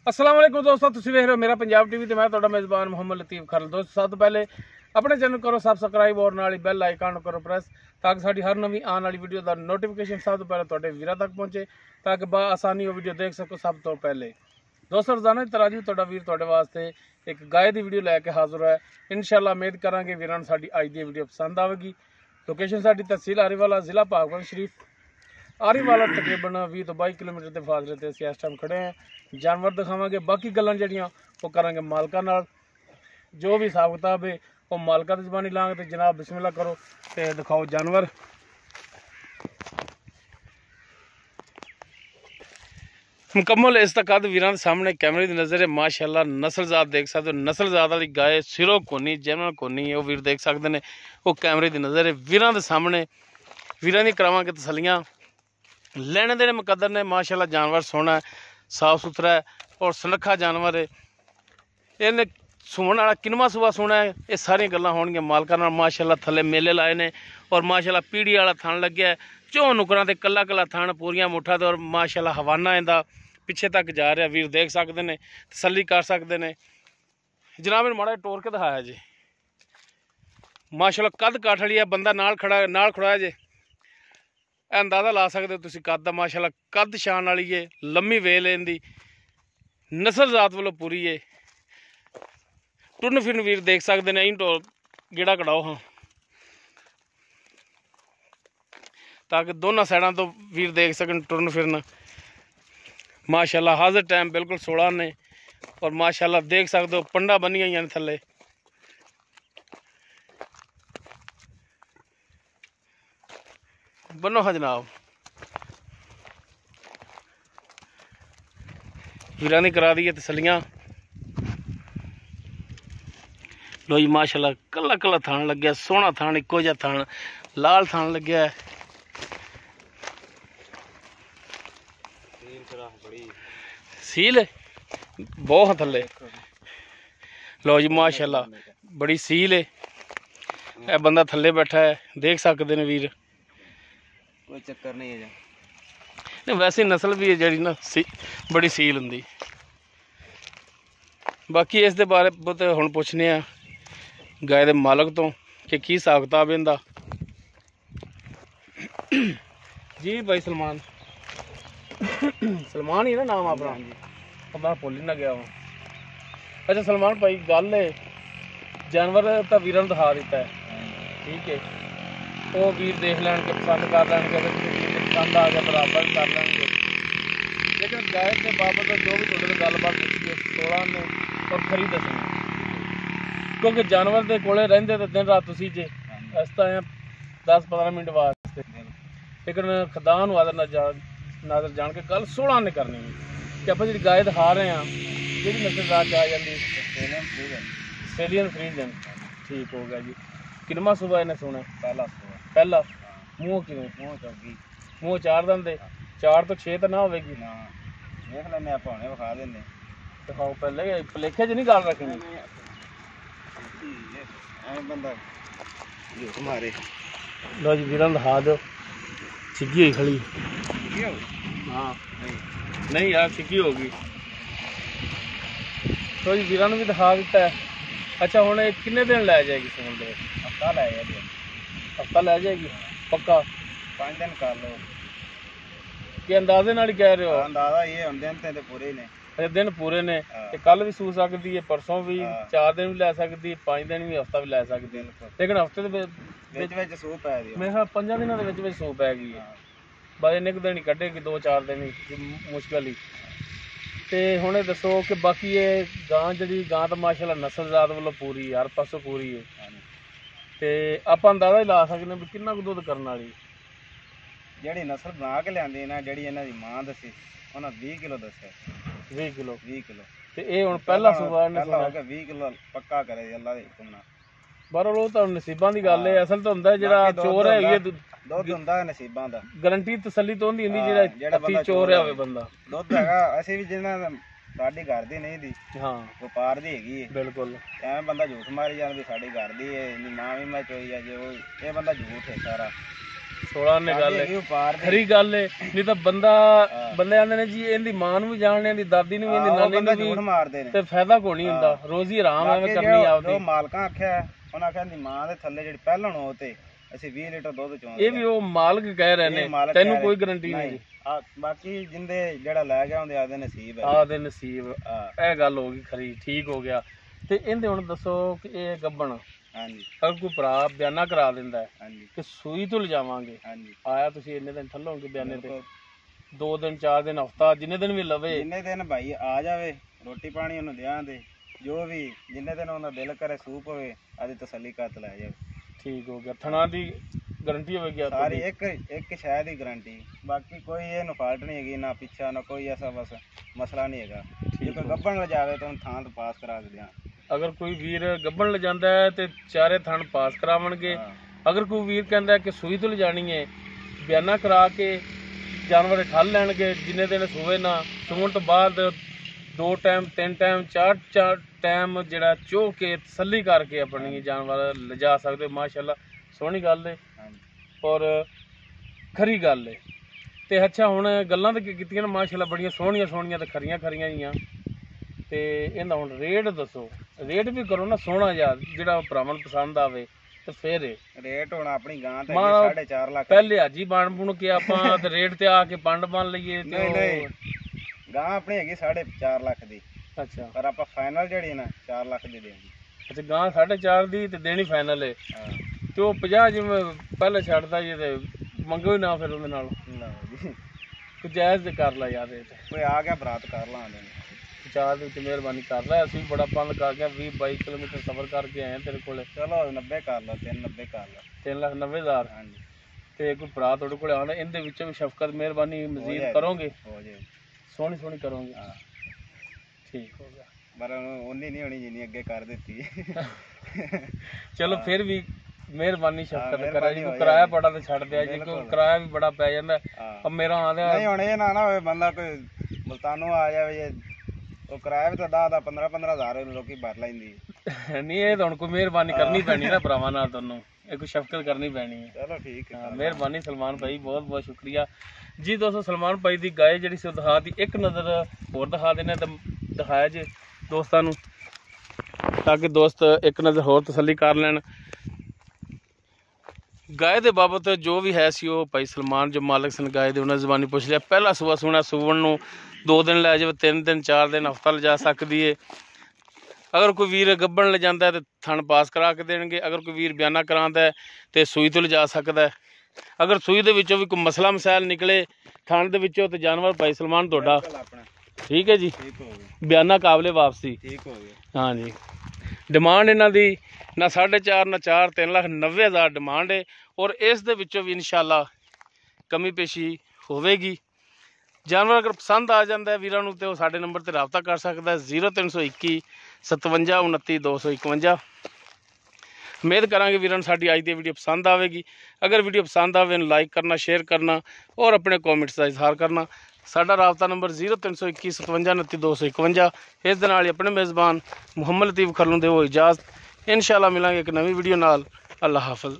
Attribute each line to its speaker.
Speaker 1: अस्सलाम वालेकुम दोस्तों, तुसीं वेख रहे हो मेरा पंजाब टीवी ते मैं तुहाडा मेज़बान मोहम्मद लतीफ़ खरल। दोस्तों सब तो पहले अपने चैनल करो सब्सक्राइब और नाल बैल आइकन करो प्रेस ताकि साडी हर नवी आने वाली वीडियो का नोटिफिकेशन सब तो पहले तुहाडे वीरां तक पहुंचे ताकि आसानी वो वीडियो देख सको सब तो पहले। दोस्तों रोजाना की तरह जी तुहाडा वीर तुहाडे वास्ते एक गाय की वीडियो लैके हाजिर है। इंशाअल्लाह उम्मीद करांगे वीरां नूं साडी अज दी वीडियो पसंद आवेगी। लोकेशन साडी तहसील आरीवाला जिला पाकपत शरीफ आरीवाला तकरीबन 20 तो 22 किलोमीटर के फासले से असीं इस टाइम खड़े हैं। जानवर दिखावांगे, बाकी गल्लां जड़ियां वो करांगे मालकां नाल। जो भी हिसाब किताब है वो मालकां दी ज़बानी लांगे। तो जनाब बिस्मिल्लाह करो ते दिखाओ जानवर। मुकम्मल इसका कद वीरां दे सामने कैमरे की नज़र है। माशाअल्लाह नस्लजात देख सकते हो, नस्लजात वाली गाय सिरों कोनी जैनल कोनी वो वीर देख सकते हैं। वो कैमरे की नज़र है वीरां दे सामने। वीरां दी करावांगे तसलियां। लेने देने मुकद्दर ने। माशाअल्लाह जानवर सोहना है, साफ सुथरा है और सुनखा जानवर है। इन्हें सूण वाला किनवा सूआ सोना है, ये सारिया गल्लां होणगियां मालकां नाल। माशाअल्लाह थले मेले लाए ने और माशाअल्लाह पीढ़ी वाला थान लग्या है। चौ नुकरां ते कला कला थान पूरियां मुठा ते और माशाअल्लाह हवाना इंदा पिछे तक जा रहा। वीर देख सकते हैं, तसल्ली कर सकते हैं। जनाब इन माड़ा टोर के दिखाया जी। माशाअल्लाह कद काठ वाली है, बंदा नाल खड़ा जे अंदाजा ला सकते हो तुसीं कद दा। माशाअल्लाह कद शान वाली है, लम्मी वेल है इनदी, नस्ल जात वालों पूरी है। टुरन फिरन वीर देख सकते हैं। टोर गेड़ा कढ़ाओ हाँ ताकि दोनों साइडों तो वीर देख सकन टुरन फिरन। माशाअल्लाह हाजिर टाइम बिल्कुल 16 ने और माशाअल्लाह देख सकते हो पंडा बनी हुई ने थले। बनो हाँ जनाब। वीरां दी करा दी है तसलियां। लो जी माशाअल्लाह कला कला थान लग्या, सोहना थान, इको जिहा थान, लाल थान लग्या है। सील बहुत थले। लो जी माशाअल्लाह बड़ी सील है। यह बंदा थले बैठा है, देख सकते हैं वीर।
Speaker 2: कोई चक्कर नहीं है
Speaker 1: नहीं वैसे नस्ल भी है जी ना बड़ी सील होंगी। बाकी इस दे बारे तो हुण पुछने आ गाय दे मालक तो कि की हिसाब किताब इनदा। जी भाई सलमान सलमान ही ना नाम अपना, मैं भुल ही ना गया वहाँ। अच्छा सलमान भाई गल है जानवर तो वीरां नूं दिखा दिता है, ठीक है। वो वीर देख लैणगे, पसंद कर लैणगे, अगर किसी वीर पसंद आ गया बराबर कर लैणगे। लेकिन गाय के बाबत जो भी तुहाडे नाल गलबात पुछी 16 ने और खरी दसनी, क्योंकि जानवर के कोले रहिंदे तो दिन रात तुसीं जे अस तो 10-15 मिनट वास्ते। लेकिन खुदा नूं आदर नादर जान के गल 16 ने करनी कि आप जी गाय दिखा रहे हैं जी नस्ल जात आ जाती ऑस्ट्रेलियन फ्रीजन। ठीक हो गया जी। किनवा सूबा इन्हें सुना? पहला। मूँह किवें? मूँह 4 दंद, 4 तो 6 तो ना होगी ना।
Speaker 2: देख लेने आप हुणे विखा देने।
Speaker 1: दिखाओ पहले भुलेखे च नहीं गल रखनी।
Speaker 2: बंदा मारे
Speaker 1: लो जी वीरां दिखा दो। छिगी हुई खड़ी। हाँ नहीं यार छिगी होगी। तो जी वीरां नूं भी दिखा दिता है। अच्छा हुण किन्ने दिन लै जाएगी सूण दे?
Speaker 2: हफ्ता लै जाएगी।
Speaker 1: हफ्ता लै जाएगी पक्का?
Speaker 2: 5 दिन कर लो
Speaker 1: कि अंदाजे नाल ही कह रहे हो?
Speaker 2: अंदाजा ये हुण दिन ते पूरे ने।
Speaker 1: अच्छा दिन पूरे ने। कल भी सू सकती है, परसों भी, 4 दिन भी लै सकती, 5 दिन भी, हफ्ता भी लै सकती। लेकिन हफ्ते
Speaker 2: विच सूह पै दी
Speaker 1: मेरे ख्याल 5 दिनों के सूह पै गई है। बस इन्ने दिन ही कड्ढेगी, 2-4 दिन ही मुश्किल ही। तो हुण दसो कि बाकी ये गां जी गां तो माशाअल्लाह नस्ल जात वालों पूरी हर पासों पूरी है। तो आप अंदाजा ही ला सकते भी कितना कुछ दुध करने वाली
Speaker 2: जी नस्ल बना के लिया ना। जी इन्हों की मां दसी उन्हें 20 किलो दसिया।
Speaker 1: 20 किलो?
Speaker 2: 20 किलो।
Speaker 1: तो ये हुण पहला सूबा
Speaker 2: हो गया 20 किलो पक्का करे अल्लाह दे हुक्म नाल।
Speaker 1: बहरहाल वो तो नसीबां की गल है। असल तो हुंदा जिहड़ा चोर है
Speaker 2: दुध हुंदा नसीबां दा।
Speaker 1: गारंटी तसल्ली तो होंदी जिहड़ा हत्थी चोर है बंदा।
Speaker 2: दुध हैगा असीं भी जिन्हां साडी घर दी नहीं दी,
Speaker 1: हाँ
Speaker 2: व्यापार दी हैगी है।
Speaker 1: बिल्कुल
Speaker 2: एवें बंदा झूठ मारी जाण भी साडी घर दी है, इन्दी मां भी मैं चोई है। जो ये बंदा झूठ है सारा।
Speaker 1: 16 ਨੇ ਗੱਲ
Speaker 2: ਇਹ
Speaker 1: ਹੈ
Speaker 2: ਵਪਾਰ ਦੀ
Speaker 1: ਖਰੀ ਗੱਲ ਹੈ। ਨਹੀਂ ਤਾਂ ਬੰਦੇ ਆਂਦੇ ਨੇ ਜੀ ਇਹਦੀ ਮਾਂ ਨੂੰ ਵੀ ਜਾਣਦੇ, ਇਹਦੀ ਦਾਦੀ ਨੂੰ ਵੀ, ਇਹਦੀ ਨਾਨੀ
Speaker 2: ਬੰਦਾ
Speaker 1: ਨੂੰ
Speaker 2: ਝੂਠ
Speaker 1: ਵੀ,
Speaker 2: ਮਾਰਦੇ ਨੇ
Speaker 1: ਤੇ ਫਾਇਦਾ ਕੋਈ ਨਹੀਂ ਹੁੰਦਾ। ਰੋਜ਼ੀ ਆਰਾਮ ਐਵੇਂ ਕਰਨੀ
Speaker 2: ਜੋ
Speaker 1: ਆਪਦੀ।
Speaker 2: ਮਾਲਕਾਂ ਆਖਿਆ ਉਹਨਾਂ ਆਖਿਆ ਦੀ ਮਾਂ ਦੇ ਥੱਲੇ ਜਿਹੜੀ ਪਹਿਲਣ ਉਹ ਤੇ ਅਸੀਂ 20 ਲੀਟਰ ਦੁੱਧ ਚੋਂਦੇ।
Speaker 1: ਇਹ ਵੀ ਉਹ ਮਾਲਕ ਕਹਿ ਰਹੇ ਨੇ, ਤੈਨੂੰ ਕੋਈ ਗਰੰਟੀ ਨਹੀਂ ਜੀ।
Speaker 2: ਬਾਕੀ ਜਿੰਦੇ ਜਿਹੜਾ ਲੈ ਗਿਆ ਉਹਦੇ ਆਦੇ ਨਸੀਬ ਹੈ,
Speaker 1: ਆਦੇ ਨਸੀਬ। ਇਹ ਗੱਲ ਹੋ ਗਈ ਖਰੀ, ਠੀਕ ਹੋ ਗਿਆ। ਤੇ ਇਹਦੇ ਹੁਣ ਦੱਸੋ ਕਿ ਇਹ ਗੱਬਣ
Speaker 2: ਹਾਂਜੀ
Speaker 1: ਅਗਰ ਕੋਈ ਭਰਾ ਬਿਆਨਾ ਕਰਾ ਦਿੰਦਾ ਹੈ
Speaker 2: ਹਾਂਜੀ
Speaker 1: ਕਿ ਸੂਈ ਤੋਂ ਲਿਜਾਵਾਂਗੇ,
Speaker 2: ਹਾਂਜੀ
Speaker 1: ਆਇਆ ਤੁਸੀਂ ਇੰਨੇ ਦਿਨ ਥੱਲੋਗੇ ਬਿਆਨੇ ਤੇ, 2 ਦਿਨ 4 ਦਿਨ ਹਫਤਾ ਜਿੰਨੇ ਦਿਨ ਵੀ ਲਵੇ,
Speaker 2: ਜਿੰਨੇ ਦਿਨ ਭਾਈ ਆ ਜਾਵੇ ਰੋਟੀ ਪਾਣੀ ਉਹਨੂੰ ਦਿਆਂ ਦੇ, ਜੋ ਵੀ ਜਿੰਨੇ ਦਿਨ ਉਹਦਾ ਦਿਲ ਕਰੇ ਸੂਪ ਹੋਵੇ ਆਦੀ ਤਸੱਲੀ ਕਰ ਲੈ ਜਾਵੇ।
Speaker 1: ਠੀਕ ਹੋ ਗਿਆ। ਥਣਾ ਦੀ ਗਰੰਟੀ ਹੋਵੇਗੀ
Speaker 2: ਸਾਰੀ ਇੱਕ ਸ਼ਾਇਦ ਦੀ ਗਾਰੰਟੀ, ਬਾਕੀ ਕੋਈ ਇਹਨੂੰ ਫਾਲਟ ਨਹੀਂ ਹੈਗੀ, ਨਾ ਪਿੱਛਾ ਨਾ ਕੋਈ ਐਸਾ ਬਸ ਮਸਲਾ ਨਹੀਂ ਹੈਗਾ। ਜੇ ਕੋਈ ਗੱਭਣ ਲਜਾਵੇ ਤਾਂ ਉਹਨੂੰ ਥਾਂ ਤੋਂ ਪਾਸ ਕਰਾ ਕੇ ਦਿਆਂ।
Speaker 1: ਅਗਰ ਕੋਈ ਵੀਰ ਗੱਭਣ ਲਿਜਾਂਦਾ ਹੈ ਤੇ ਚਾਰੇ ਥਣ ਪਾਸ ਕਰਾਵਣਗੇ। ਅਗਰ ਕੋਈ ਵੀਰ ਕਹਿੰਦਾ ਕਿ ਸੂਈ ਤੋਂ ਲਿਜਾਣੀ ਹੈ, ਬਿਆਨਾ ਕਰਾ ਕੇ ਜਾਨਵਰ ਠੱਲ ਲੈਣਗੇ, ਜਿੰਨੇ ਦਿਨ ਸੂਵੇ ਨਾ, ਸੂਣ ਤੋਂ ਬਾਅਦ 2 ਟਾਈਮ 3 ਟਾਈਮ 4 ਟਾਈਮ ਜਿਹੜਾ ਚੋ ਕੇ ਤਸੱਲੀ ਕਰਕੇ ਆਪਣੀ ਜਾਨਵਰ ਲਿਜਾ ਸਕਦੇ। ਮਾਸ਼ਾਅੱਲਾ ਸੋਹਣੀ ਗੱਲ ਹੈ ਔਰ ਖਰੀ ਗੱਲ ਹੈ। ਤੇ ਅੱਛਾ ਹੁਣ ਗੱਲਾਂ ਤਾਂ ਕੀਤੀਆਂ ਨੇ ਮਾਸ਼ਾਅੱਲਾ ਬੜੀਆਂ ਸੋਹਣੀਆਂ ਸੋਹਣੀਆਂ ਤੇ ਖਰੀਆਂ ਖਰੀਆਂ ਹੀ ਆ। ਤੇ ਇਹਦਾ ਹੁਣ ਰੇਟ ਦੱਸੋ, ਰੇਟ ਵੀ ਕਰੋ ਨਾ ਸੋਹਣਾ ਜਿਹਾ ਜਿਹੜਾ ਭਰਾਵਾਂ ਨੂੰ ਪਸੰਦ ਆਵੇ। ਤੇ ਫਿਰ
Speaker 2: ਰੇਟ ਹੁਣ ਆਪਣੀ ਗਾਂ ਤੇ 4.5 ਲੱਖ
Speaker 1: ਪਹਿਲੇ ਹਾਜੀ ਬਣ ਬੁਣ ਕੇ ਆਪਾਂ ਤੇ ਰੇਟ ਤੇ ਆ ਕੇ ਪੰਡ ਬਣ ਲਈਏ।
Speaker 2: ਨਹੀਂ ਗਾਂ ਆਪਣੀ ਹੈਗੀ 4.5 ਲੱਖ ਦੀ।
Speaker 1: ਅੱਛਾ
Speaker 2: ਪਰ ਆਪਾਂ ਫਾਈਨਲ ਜਿਹੜੀ ਨਾ 4 ਲੱਖ ਦੀ ਦੇਣੀ।
Speaker 1: ਅੱਛਾ ਗਾਂ 4.5 ਦੀ ਤੇ ਦੇਣੀ ਫਾਈਨਲ ਹੈ। ਤੇ ਉਹ 50 ਜਿਵੇਂ ਪਹਿਲੇ ਛੱਡਦਾ ਜੀ ਤੇ ਮੰਗੋ ਹੀ ਨਾ ਫਿਰ ਉਹਦੇ ਨਾਲ। ਤੂੰ ਜਾਇਜ਼ ਤੇ ਕਰ ਲੈ ਯਾਰ।
Speaker 2: ਕੋਈ ਆ ਗਿਆ ਬਰਾਤ ਕਰ ਲਾ ਆਂਦੇ ਨੇ
Speaker 1: 50 ਦੇ ਵਿੱਚ ਮਿਹਰਬਾਨੀ ਕਰ ਲੈ। ਅਸੀਂ ਬੜਾ ਪੰਦ ਕਰ ਗਿਆ, 20-22 ਕਿਲੋਮੀਟਰ ਸਫ਼ਰ ਕਰਕੇ ਆਏ ਤੇਰੇ ਕੋਲੇ।
Speaker 2: ਚਲੋ 90 ਕਰ ਲਓ, 390 ਕਰ ਲਓ,
Speaker 1: 3,90,000।
Speaker 2: ਹਾਂਜੀ
Speaker 1: ਤੇ ਕੋਈ ਭਰਾ ਤੁਹਾਡੇ ਕੋਲ ਆਉਣਾ, ਇਹਦੇ ਵਿੱਚੋਂ ਵੀ ਸ਼ਫਕਤ ਮਿਹਰਬਾਨੀ ਮਜ਼ੀਦ ਕਰੋਗੇ,
Speaker 2: ਹੋ ਜੇ
Speaker 1: ਸੋਹਣੀ ਸੋਹਣੀ ਕਰੋਗੇ।
Speaker 2: ਹਾਂ
Speaker 1: ਠੀਕ ਹੋ ਗਿਆ।
Speaker 2: ਪਰ ਉਨੀ ਨਹੀਂ ਹੋਣੀ ਜਿੰਨੀ ਅੱਗੇ ਕਰ ਦਿੱਤੀ।
Speaker 1: ਚਲੋ ਫਿਰ ਵੀ ਮਿਹਰਬਾਨੀ ਸ਼ਫਕਤ ਕਰਾ ਜੀ। ਕੋਈ ਕਿਰਾਇਆ ਬੜਾ ਤੇ ਛੱਡ ਦਿਆ ਜੀ, ਕੋਈ ਕਿਰਾਇਆ ਵੀ ਬੜਾ ਪੈ ਜਾਂਦਾ। ਅਬ ਮੇਰਾ ਆਂਦਾ
Speaker 2: ਨਹੀਂ ਹੁਣ ਇਹ ਨਾ ਹੋਵੇ ਬੰਦਾ ਕੋਈ ਮੁਲਤਾਨੋਂ ਆ ਜਾਵੇ, ਉਹ ਕਿਰਾਇਆ ਵੀ ਤਾਂ 10 15,000 ਲੋਕੀ ਭਰ ਲੈਂਦੀ।
Speaker 1: ਨਹੀਂ ਇਹ ਤਾਂ ਹੁਣ ਕੋਈ ਮਿਹਰਬਾਨੀ ਕਰਨੀ ਪੈਣੀ ਨਾ ਭਰਾਵਾਂ ਨਾਲ, ਤੁਹਾਨੂੰ ਇਹ ਕੋਈ ਸ਼ਫਕਤ ਕਰਨੀ ਪੈਣੀ ਹੈ।
Speaker 2: ਚਲੋ ਠੀਕ ਹੈ,
Speaker 1: ਮਿਹਰਬਾਨੀ ਸਲਮਾਨ ਭਾਈ, ਬਹੁਤ ਬਹੁਤ ਸ਼ੁਕਰੀਆ ਜੀ। ਦੋਸਤੋ ਸਲਮਾਨ ਭਾਈ ਦੀ ਗਾਏ ਜਿਹੜੀ ਸੀ ਉਹ ਦਿਖਾ ਦੀ, ਇੱਕ ਨਜ਼ਰ ਹੋਰ ਦਿਖਾ ਦੇਣੇ ਤਾਂ ਦਿਖਾਇਆ ਜੇ ਦੋਸਤਾਂ ਨੂੰ, ਤਾਂ ਕਿ ਦੋਸਤ ਇੱਕ ਨਜ਼ਰ ਹੋਰ ਤਸੱਲੀ ਕਰ ਲੈਣ। ਗਾਏ ਦੇ ਬਾਬਤ ਜੋ ਵੀ ਹੈ ਸੀ ਉਹ ਭਾਈ ਸਲਮਾਨ ਜੋ ਮਾਲਕ ਸਨ ਗਾਏ ਦੇ ਉਹਨਾਂ ਜ਼ਬਾਨੀ ਪੁੱਛ ਲਿਆ। ਪਹਿਲਾ ਸੂਆ ਸੁਣਾ, ਸੂਵਣ ਨੂੰ 2 ਦਿਨ ਲੈ ਜਾਵੇ, 3 ਦਿਨ 4 ਦਿਨ ਹਫ਼ਤਾ ਲਿਜਾ ਸਕਦੀ ਹੈ। ਅਗਰ ਕੋਈ ਵੀਰ ਗੱਭਣ ਲਿਜਾਂਦਾ ਤੇ ਥਣ ਪਾਸ ਕਰਾ ਕੇ ਦੇਣਗੇ। ਅਗਰ ਕੋਈ ਵੀਰ ਬਿਆਨਾ ਕਰਾਉਂਦਾ ਹੈ ਤੇ ਸੂਈ ਤੋਂ ਲਿਜਾ ਸਕਦਾ ਹੈ। ਅਗਰ ਸੂਈ ਦੇ ਵਿੱਚੋਂ ਵੀ ਕੋਈ ਮਸਲਾ ਮਸਾਇਲ ਨਿਕਲੇ ਥਣ ਦੇ ਵਿੱਚੋਂ ਤੇ ਜਾਨਵਰ ਭਾਈ ਸਲਮਾਨ ਤੁਹਾਡਾ ਠੀਕ ਹੈ ਜੀ, ਬਿਆਨਾ ਕਾਬਲੇ ਵਾਪਸੀ।
Speaker 2: ਠੀਕ ਹੋ ਗਿਆ।
Speaker 1: ਹਾਂ ਜੀ। ਡਿਮਾਂਡ ਇਹਨਾਂ ਦੀ ਨਾ 4.5 ਨਾ 4, 3,90,000 ਡਿਮਾਂਡ ਹੈ। ਔਰ ਇਸ ਦੇ ਵਿੱਚੋਂ ਵੀ ਇਨਸ਼ਾਅੱਲਾ ਕਮੀ ਪੇਸ਼ੀ ਹੋਵੇਗੀ। ਜਾਨਵਰ ਅਗਰ ਪਸੰਦ ਆ ਜਾਂਦਾ ਹੈ ਵੀਰਾਂ ਨੂੰ ਤੇ ਉਹ ਸਾਡੇ ਨੰਬਰ ਤੇ ਰਾਬਤਾ ਕਰ ਸਕਦਾ ਹੈ 0321 57 29 251। ਉਮੀਦ ਕਰਾਂਗੇ ਵੀਰਾਂ ਨੂੰ ਸਾਡੀ ਅੱਜ ਦੀ ਵੀਡੀਓ ਪਸੰਦ ਆਵੇਗੀ। ਅਗਰ ਵੀਡੀਓ ਪਸੰਦ ਆਵੇ ਇਹਨੂੰ ਲਾਈਕ ਕਰਨਾ, ਸ਼ੇਅਰ ਕਰਨਾ ਔਰ ਆਪਣੇ ਕਮੈਂਟਸ ਦਾ ਇਜ਼ਹਾਰ ਕਰਨਾ। ਸਾਡਾ ਰਾਬਤਾ ਨੰਬਰ 0321 57 29 251। ਇਸ ਦੇ ਨਾਲ ਹੀ ਆਪਣੇ ਮੇਜ਼ਬਾਨ ਮੁਹੰਮਦ ਲਤੀਫ ਖਰਲੂ ਦੇ ਉਹ ਇਜਾਜ਼ਤ। ਇਨਸ਼ਾਅੱਲਾ ਮਿਲਾਂਗੇ ਇੱਕ ਨਵੀਂ ਵੀਡੀਓ ਨਾਲ। ਅੱਲਾ ਹਾਫਿਜ਼।